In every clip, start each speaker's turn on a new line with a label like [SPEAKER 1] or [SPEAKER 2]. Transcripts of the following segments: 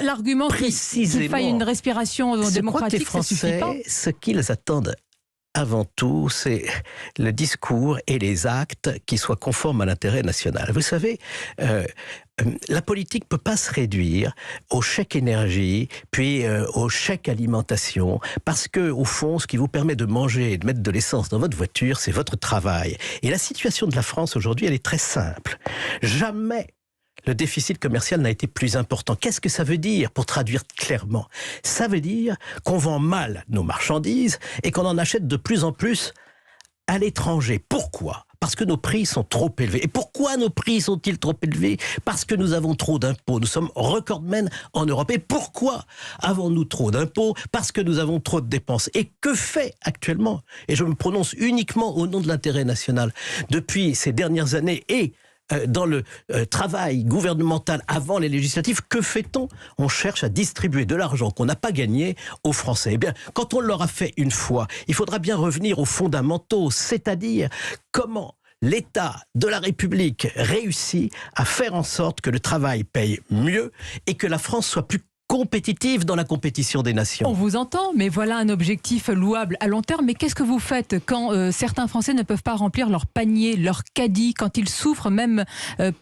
[SPEAKER 1] L'argument qu'il faille une respiration démocratique, ça suffit pas.
[SPEAKER 2] Ce qu'ils attendent avant tout, c'est le discours et les actes qui soient conformes à l'intérêt national. Vous savez, la politique ne peut pas se réduire au chèque énergie, puis au chèque alimentation, parce que, au fond, ce qui vous permet de manger et de mettre de l'essence dans votre voiture, c'est votre travail. Et la situation de la France aujourd'hui, elle est très simple. Jamais le déficit commercial n'a été plus important. Qu'est-ce que ça veut dire, pour traduire clairement? Ça veut dire qu'on vend mal nos marchandises et qu'on en achète de plus en plus à l'étranger. Pourquoi? Parce que nos prix sont trop élevés. Et pourquoi nos prix sont-ils trop élevés? Parce que nous avons trop d'impôts. Nous sommes recordmen en Europe. Et pourquoi avons-nous trop d'impôts? Parce que nous avons trop de dépenses. Et que fait actuellement, et je me prononce uniquement au nom de l'intérêt national, depuis ces dernières années et dans le travail gouvernemental avant les législatives, que fait-on? On cherche à distribuer de l'argent qu'on n'a pas gagné aux Français. Eh bien, quand on l'aura fait une fois, il faudra bien revenir aux fondamentaux, c'est-à-dire comment l'État de la République réussit à faire en sorte que le travail paye mieux et que la France soit plus compétitive dans la compétition des nations.
[SPEAKER 1] On vous entend, mais voilà un objectif louable à long terme. Mais qu'est-ce que vous faites quand certains Français ne peuvent pas remplir leur panier, leur caddie, quand ils souffrent même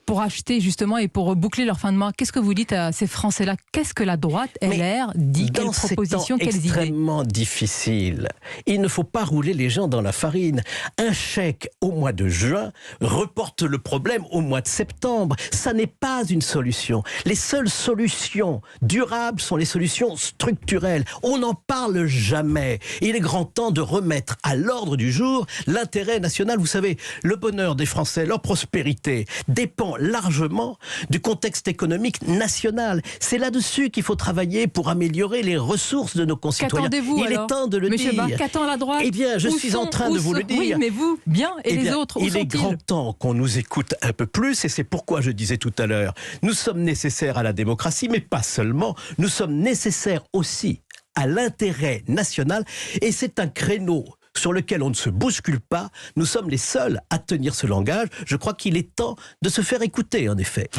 [SPEAKER 1] pour acheter justement et pour boucler leur fin de mois? Qu'est-ce que vous dites à ces Français-là? Qu'est-ce que la droite LR dit? Quelles propositions, quelles idées?
[SPEAKER 2] Extrêmement difficile. Il ne faut pas rouler les gens dans la farine. Un chèque au mois de juin reporte le problème au mois de septembre. Ça n'est pas une solution. Les seules solutions durables sont les solutions structurelles. On n'en parle jamais. Il est grand temps de remettre à l'ordre du jour l'intérêt national. Vous savez, le bonheur des Français, leur prospérité dépend largement du contexte économique national. C'est là-dessus qu'il faut travailler pour améliorer les ressources de nos concitoyens.
[SPEAKER 1] Qu'attendez-vous alors?
[SPEAKER 2] Il est temps de le
[SPEAKER 1] Monsieur
[SPEAKER 2] dire.
[SPEAKER 1] Qu'attend la droite?
[SPEAKER 2] Eh bien, je suis en train de vous le dire.
[SPEAKER 1] Oui, mais vous, bien, et les autres, où
[SPEAKER 2] il est grand temps qu'on nous écoute un peu plus, et c'est pourquoi je disais tout à l'heure, nous sommes nécessaires à la démocratie, mais pas seulement. Nous sommes nécessaires aussi à l'intérêt national, et c'est un créneau sur lequel on ne se bouscule pas. Nous sommes les seuls à tenir ce langage. Je crois qu'il est temps de se faire écouter, en effet.